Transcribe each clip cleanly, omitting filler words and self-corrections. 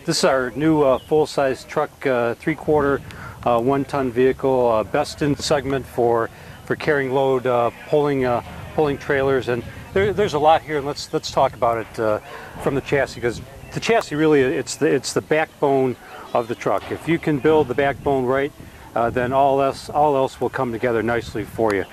This is our new full-size truck, 3/4, 1-ton vehicle, best in segment for carrying load, pulling trailers, and there's a lot here. And let's talk about it from the chassis, because the chassis really it's the backbone of the truck. If you can build the backbone right, then all else will come together nicely for you.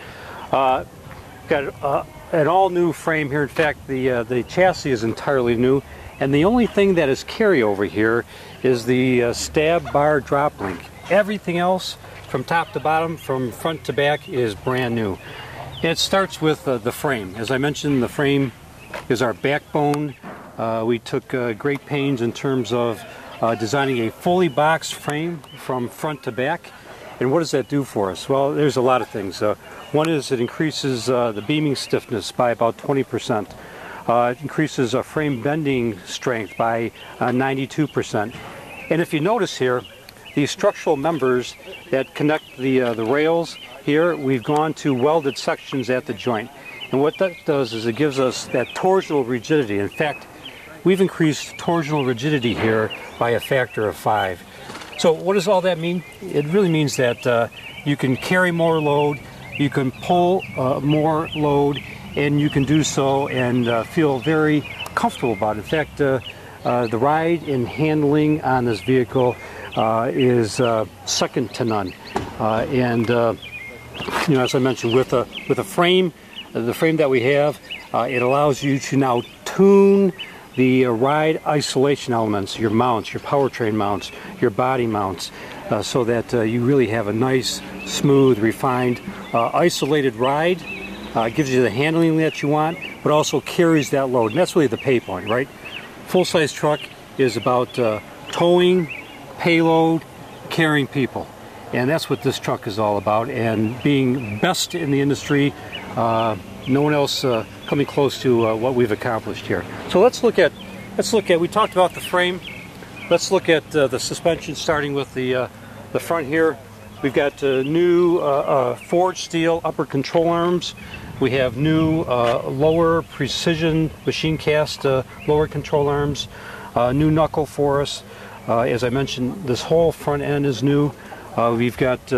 Got an all-new frame here. In fact, the chassis is entirely new. And the only thing that is carryover here is the stab bar drop link. Everything else, from top to bottom, from front to back, is brand new. And it starts with the frame. As I mentioned, the frame is our backbone. We took great pains in terms of designing a fully boxed frame from front to back. And what does that do for us? Well, there's a lot of things. One is it increases the beaming stiffness by about 20%. It increases frame bending strength by 92%. And if you notice here, these structural members that connect the rails here, we've gone to welded sections at the joint. And what that does is it gives us that torsional rigidity. In fact, we've increased torsional rigidity here by a factor of 5. So what does all that mean? It really means that you can carry more load, you can pull more load, and you can do so and feel very comfortable about it. In fact, the ride and handling on this vehicle is second to none. You know, as I mentioned, with a frame, the frame that we have, it allows you to now tune the ride isolation elements, your mounts, your powertrain mounts, your body mounts, so that you really have a nice, smooth, refined, isolated ride. Gives you the handling that you want, but also carries that load. And that's really the pay point, right? Full-size truck is about towing, payload, carrying people. And that's what this truck is all about. And being best in the industry, no one else coming close to what we've accomplished here. So let's look at, we talked about the frame. Let's look at the suspension, starting with the front here. We've got new forged steel upper control arms. We have new lower precision machine cast lower control arms. New knuckle for us. As I mentioned, this whole front end is new. We've got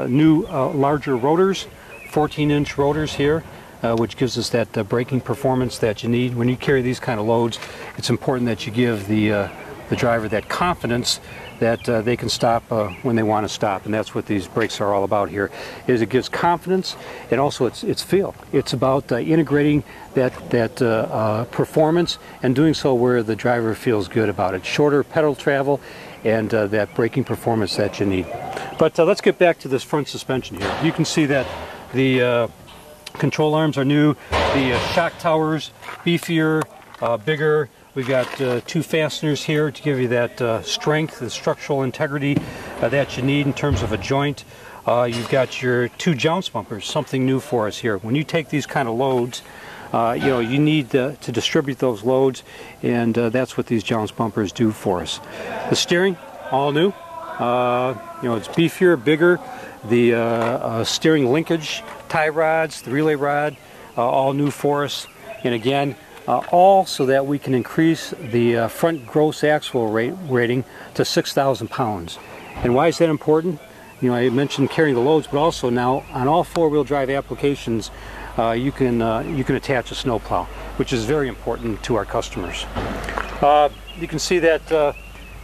new larger rotors, 14-inch rotors here, which gives us that braking performance that you need. When you carry these kind of loads, it's important that you give the driver that confidence that they can stop when they want to stop, and that's what these brakes are all about here. Is it gives confidence, and also it's feel. It's about integrating that performance and doing so where the driver feels good about it. Shorter pedal travel and that braking performance that you need. But let's get back to this front suspension here. You can see that the control arms are new. The shock towers beefier, bigger. We've got 2 fasteners here to give you that strength, the structural integrity that you need in terms of a joint. You've got your 2 jounce bumpers, something new for us here. When you take these kind of loads, you know, you need to distribute those loads, and that's what these jounce bumpers do for us. The steering, all new. You know, it's beefier, bigger. The steering linkage, tie rods, the relay rod, all new for us. And again, all so that we can increase the front gross axle rating to 6,000 pounds. And why is that important? You know, I mentioned carrying the loads, but also now on all 4-wheel drive applications, you can attach a snowplow, which is very important to our customers. You can see that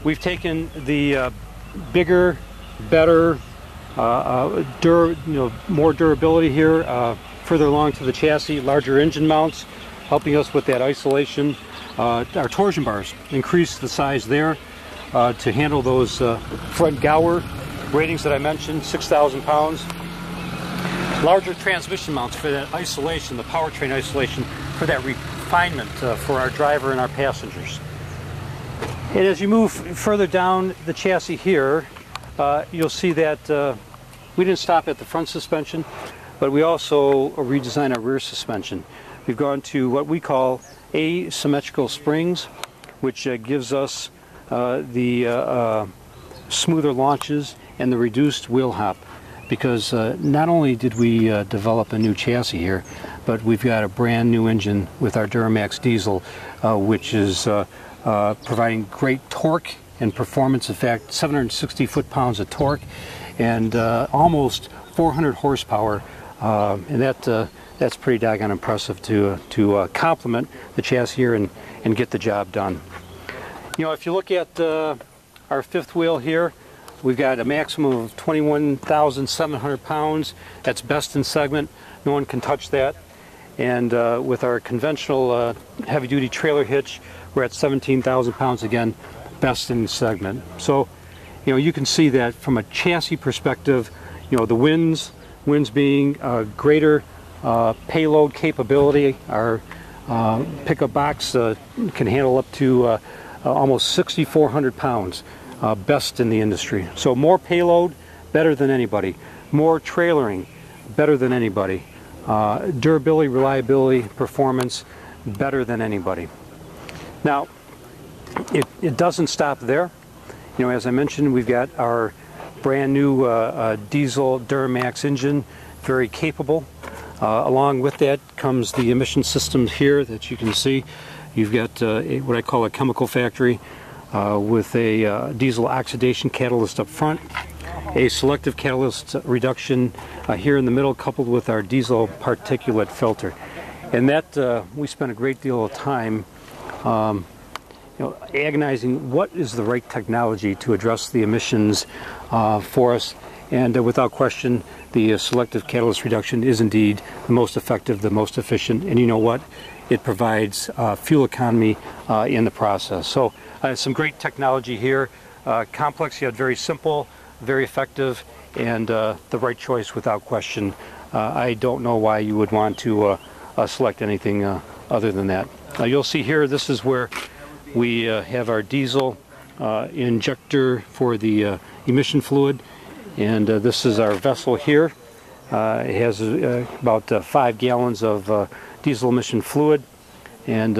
we've taken the bigger, better, more durability here, further along to the chassis, larger engine mounts, helping us with that isolation. Our torsion bars increase the size there to handle those front Gower ratings that I mentioned, 6,000 pounds. Larger transmission mounts for that isolation, the powertrain isolation, for that refinement for our driver and our passengers. And as you move further down the chassis here, you'll see that we didn't stop at the front suspension, but we also redesigned our rear suspension. We've gone to what we call asymmetrical springs, which gives us the smoother launches and the reduced wheel hop. Because not only did we develop a new chassis here, but we've got a brand new engine with our Duramax diesel, which is providing great torque and performance. In fact, 760 foot-pounds of torque and almost 400 horsepower, and that's pretty daggone impressive to complement the chassis here and get the job done. You know, if you look at our fifth wheel here, we've got a maximum of 21,700 pounds. That's best in segment. No one can touch that. And with our conventional heavy-duty trailer hitch, we're at 17,000 pounds again, best in segment. So, you know, you can see that from a chassis perspective, you know, the winds being greater payload capability. Our pickup box can handle up to almost 6,400 pounds, best in the industry. So more payload, better than anybody. More trailering, better than anybody. Durability, reliability, performance, better than anybody. Now, it doesn't stop there. You know, as I mentioned, we've got our brand new diesel Duramax engine, very capable. Along with that comes the emission systems here that you can see. You've got what I call a chemical factory with a diesel oxidation catalyst up front, a selective catalyst reduction here in the middle, coupled with our diesel particulate filter. And that we spent a great deal of time agonizing what is the right technology to address the emissions for us. And without question, the selective catalyst reduction is indeed the most effective, the most efficient, and you know what? It provides fuel economy in the process. So some great technology here, complex yet very simple, very effective, and the right choice without question. I don't know why you would want to select anything other than that. You'll see here, this is where we have our diesel injector for the emission fluid, and this is our vessel here. It has about 5 gallons of diesel emission fluid, and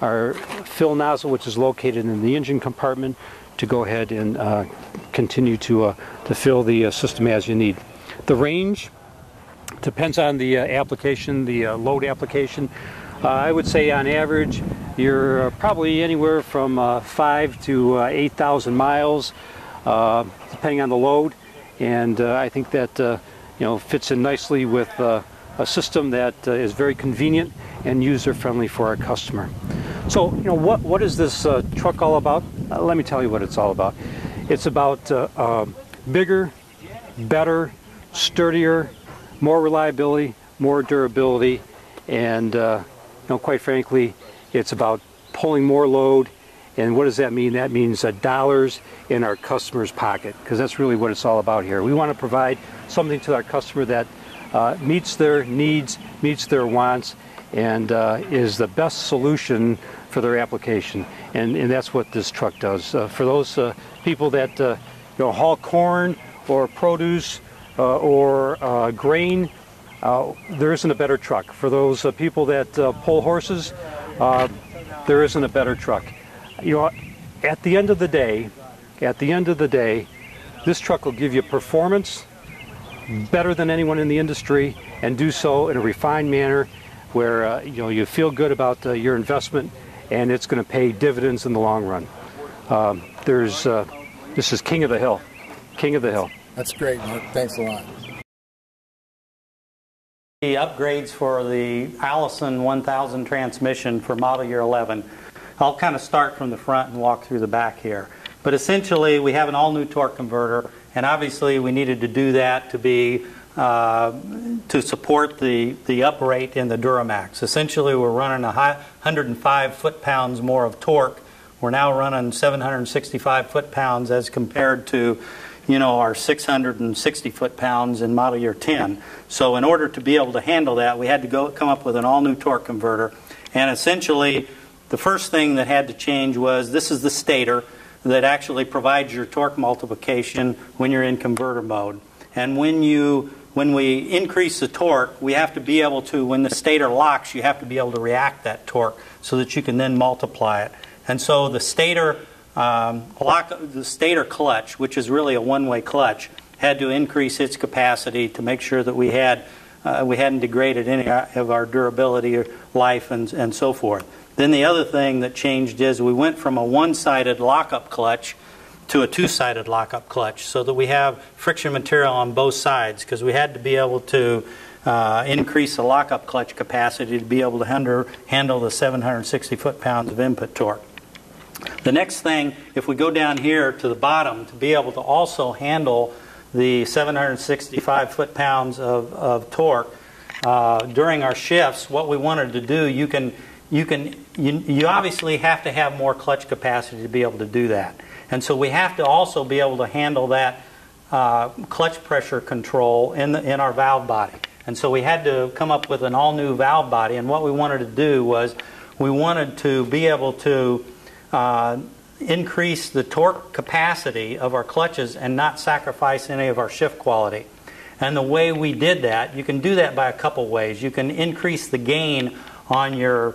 our fill nozzle, which is located in the engine compartment, to go ahead and continue to fill the system as you need. The range depends on the application, the load application. I would say on average you're probably anywhere from 5 to 8,000 miles, depending on the load, and I think that fits in nicely with a system that is very convenient and user-friendly for our customer. So, what is this truck all about? Let me tell you what it's all about. It's about bigger, better, sturdier, more reliability, more durability, and quite frankly, it's about pulling more load. And what does that mean? That means dollars in our customer's pocket, because that's really what it's all about here. We want to provide something to our customer that meets their needs, meets their wants, and is the best solution for their application. And that's what this truck does. For those people that haul corn or produce or grain, there isn't a better truck. For those people that pull horses, there isn't a better truck. At the end of the day, this truck will give you performance better than anyone in the industry, and do so in a refined manner where you feel good about your investment, and it's going to pay dividends in the long run. This is King of the Hill. King of the Hill. That's great, Mark. Thanks a lot. The upgrades for the Allison 1000 transmission for model year 11. I'll kind of start from the front and walk through the back here. But essentially, we have an all-new torque converter, and obviously we needed to do that to be to support the uprate in the Duramax. Essentially, we're running 105 foot-pounds more of torque. We're now running 765 foot-pounds as compared to our 660 foot-pounds in model year 10. So in order to be able to handle that, we had to come up with an all-new torque converter. And essentially, the first thing that had to change was this is the stator that actually provides your torque multiplication when you're in converter mode. And when we increase the torque, we have to be able to, when the stator locks, you have to be able to react that torque so that you can then multiply it. And so the stator the stator clutch, which is really a one-way clutch, had to increase its capacity to make sure that we hadn't degraded any of our durability or life and so forth. Then the other thing that changed is we went from a one-sided lockup clutch to a two-sided lockup clutch, so that we have friction material on both sides, because we had to be able to increase the lockup clutch capacity to be able to handle the 760 foot-pounds of input torque. The next thing, if we go down here to the bottom, to be able to also handle the 765 foot-pounds of torque during our shifts, what we wanted to do, you obviously have to have more clutch capacity to be able to do that. And so we have to also be able to handle that clutch pressure control in our valve body. And so we had to come up with an all-new valve body, and what we wanted to do was we wanted to be able to increase the torque capacity of our clutches and not sacrifice any of our shift quality. And the way we did that, you can do that by a couple ways. You can increase the gain on your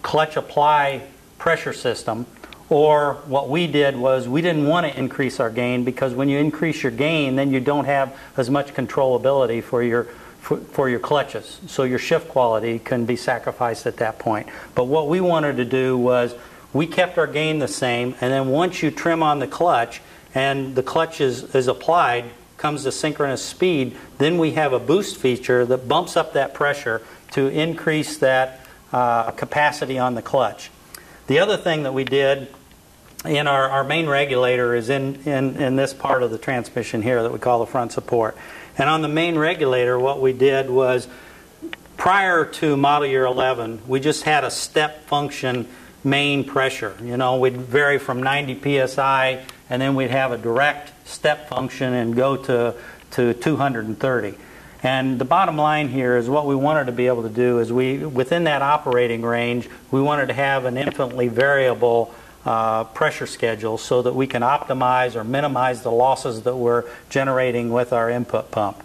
clutch apply pressure system, or what we did was we didn't want to increase our gain, because when you increase your gain, then you don't have as much controllability for your clutches, so your shift quality can be sacrificed at that point. But what we wanted to do was we kept our gain the same, and then once you trim on the clutch and the clutch is applied, comes to synchronous speed, then we have a boost feature that bumps up that pressure to increase that capacity on the clutch. The other thing that we did in our main regulator is in this part of the transmission here that we call the front support. And on the main regulator, what we did was, prior to model year 11, we just had a step function main pressure. You know, we'd vary from 90 psi, and then we'd have a direct step function and go to 230. And the bottom line here is what we wanted to be able to do is within that operating range, we wanted to have an infinitely variable pressure schedule so that we can optimize or minimize the losses that we're generating with our input pump.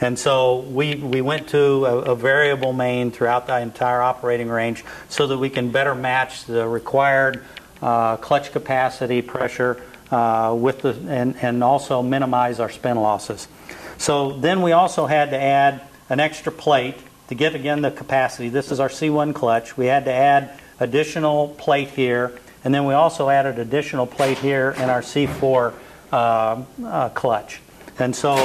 And so we went to a variable main throughout the entire operating range so that we can better match the required clutch capacity pressure and also minimize our spin losses. So then we also had to add an extra plate to get, again, the capacity. This is our C1 clutch. We had to add additional plate here, and then we also added additional plate here in our C4 clutch. And so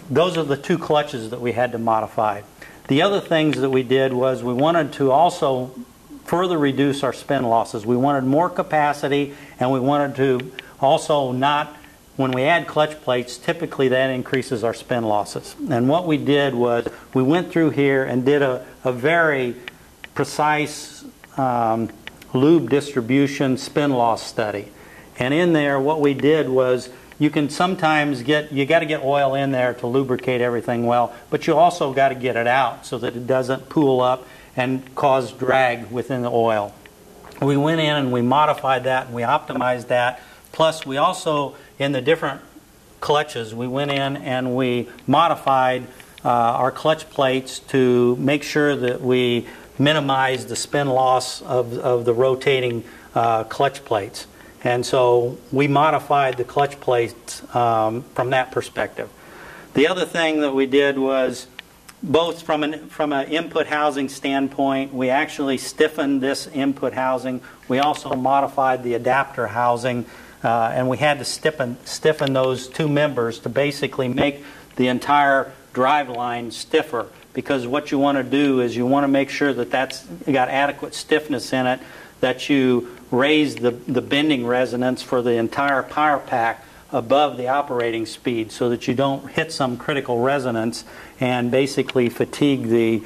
those are the two clutches that we had to modify. The other things that we did was we wanted to also further reduce our spin losses. We wanted more capacity, and we wanted to also not, when we add clutch plates, typically that increases our spin losses. And what we did was we went through here and did a very precise lube distribution spin loss study. And in there, what we did was, you can sometimes you got to get oil in there to lubricate everything well, but you also got to get it out so that it doesn't pool up and cause drag within the oil. We went in and we modified that and we optimized that. Plus, we also, in the different clutches, we went in and we modified our clutch plates to make sure that we minimize the spin loss of the rotating clutch plates. And so we modified the clutch plates from that perspective. The other thing that we did was, both from an input housing standpoint, we actually stiffened this input housing. We also modified the adapter housing, and we had to stiffen those two members to basically make the entire drive line stiffer. Because what you want to do is you want to make sure that that's got adequate stiffness in it, that you raise the bending resonance for the entire power pack above the operating speed, so that you don't hit some critical resonance and basically fatigue the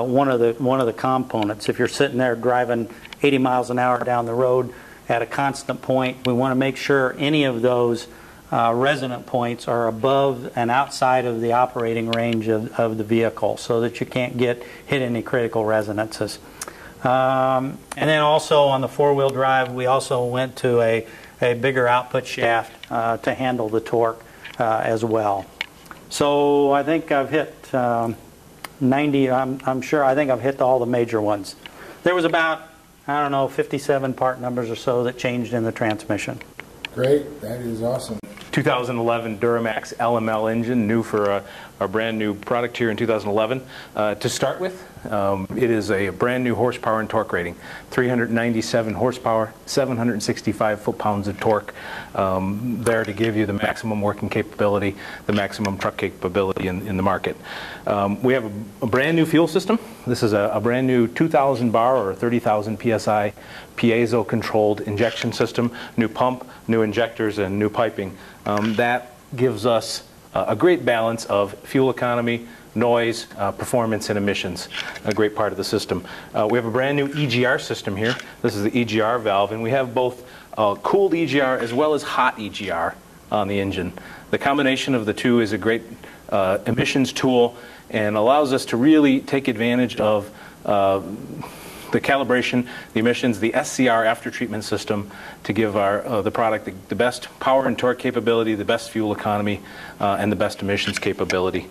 one of the components. If you're sitting there driving 80 miles an hour down the road at a constant point, we want to make sure any of those resonant points are above and outside of the operating range of the vehicle, so that you can't hit any critical resonances. And then also on the four-wheel drive, we also went to a bigger output shaft to handle the torque as well. So I think I've hit 90, I'm sure, I think I've hit all the major ones. There was about, I don't know, 57 part numbers or so that changed in the transmission. Great, that is awesome. 2011 Duramax LML engine, new for our brand new product here in 2011. To start with, It is a brand new horsepower and torque rating, 397 horsepower, 765 foot-pounds of torque, there to give you the maximum working capability, the maximum truck capability in the market. We have a brand new fuel system. This is a brand new 2,000 bar or 30,000 PSI piezo-controlled injection system, new pump, new injectors, and new piping. That gives us a great balance of fuel economy, noise, performance, and emissions, a great part of the system. We have a brand new EGR system here. This is the EGR valve, and we have both cooled EGR as well as hot EGR on the engine. The combination of the two is a great emissions tool and allows us to really take advantage of the calibration, the emissions, the SCR after treatment system to give the product the best power and torque capability, the best fuel economy, and the best emissions capability.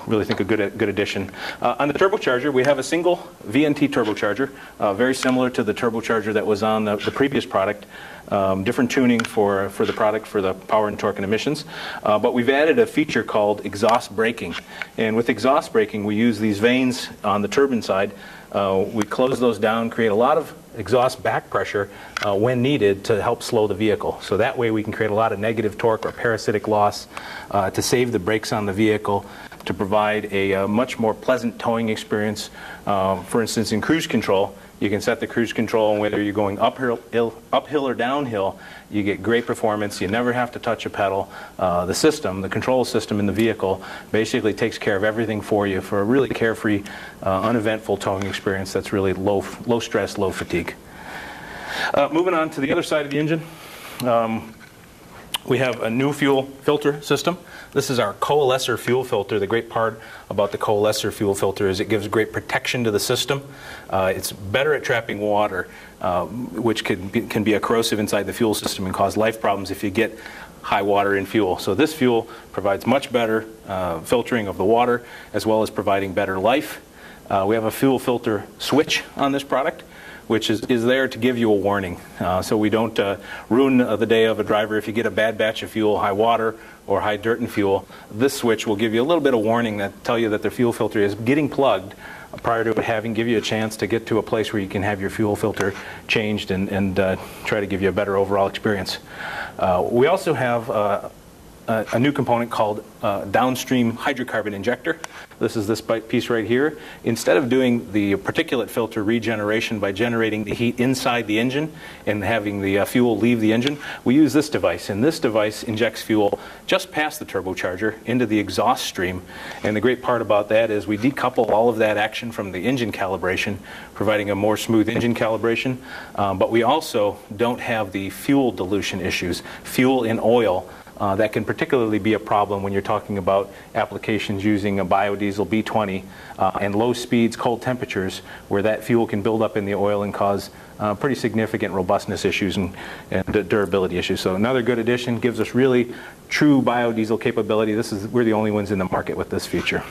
Really think a good addition. On the turbocharger, we have a single VNT turbocharger, very similar to the turbocharger that was on the previous product. Different tuning for the product for the power and torque and emissions, but we've added a feature called exhaust braking. And with exhaust braking, we use these vanes on the turbine side. We close those down, create a lot of exhaust back pressure when needed to help slow the vehicle. So that way we can create a lot of negative torque or parasitic loss to save the brakes on the vehicle, to provide a much more pleasant towing experience. For instance, in cruise control, you can set the cruise control, and whether you're going uphill or downhill, you get great performance. You never have to touch a pedal. The control system in the vehicle basically takes care of everything for you for a really carefree, uneventful towing experience that's really low stress, low fatigue. Moving on to the other side of the engine, we have a new fuel filter system. This is our coalescer fuel filter. The great part about the coalescer fuel filter is it gives great protection to the system. It's better at trapping water, which can be a corrosive inside the fuel system and cause life problems if you get high water in fuel. So this fuel provides much better filtering of the water, as well as providing better life. We have a fuel filter switch on this product, which is there to give you a warning. So we don't ruin the day of a driver if you get a bad batch of fuel, high water, or high dirt in fuel. This switch will give you a little bit of warning that tell you that the fuel filter is getting plugged prior to it give you a chance to get to a place where you can have your fuel filter changed and try to give you a better overall experience. We also have a new component called downstream hydrocarbon injector. This is this piece right here. Instead of doing the particulate filter regeneration by generating the heat inside the engine and having the fuel leave the engine, we use this device. And this device injects fuel just past the turbocharger into the exhaust stream. And the great part about that is we decouple all of that action from the engine calibration, providing a more smooth engine calibration. But we also don't have the fuel dilution issues, fuel in oil. That can particularly be a problem when you're talking about applications using a biodiesel B20 and low speeds, cold temperatures, where that fuel can build up in the oil and cause pretty significant robustness issues and durability issues. So another good addition, gives us really true biodiesel capability. We're the only ones in the market with this feature.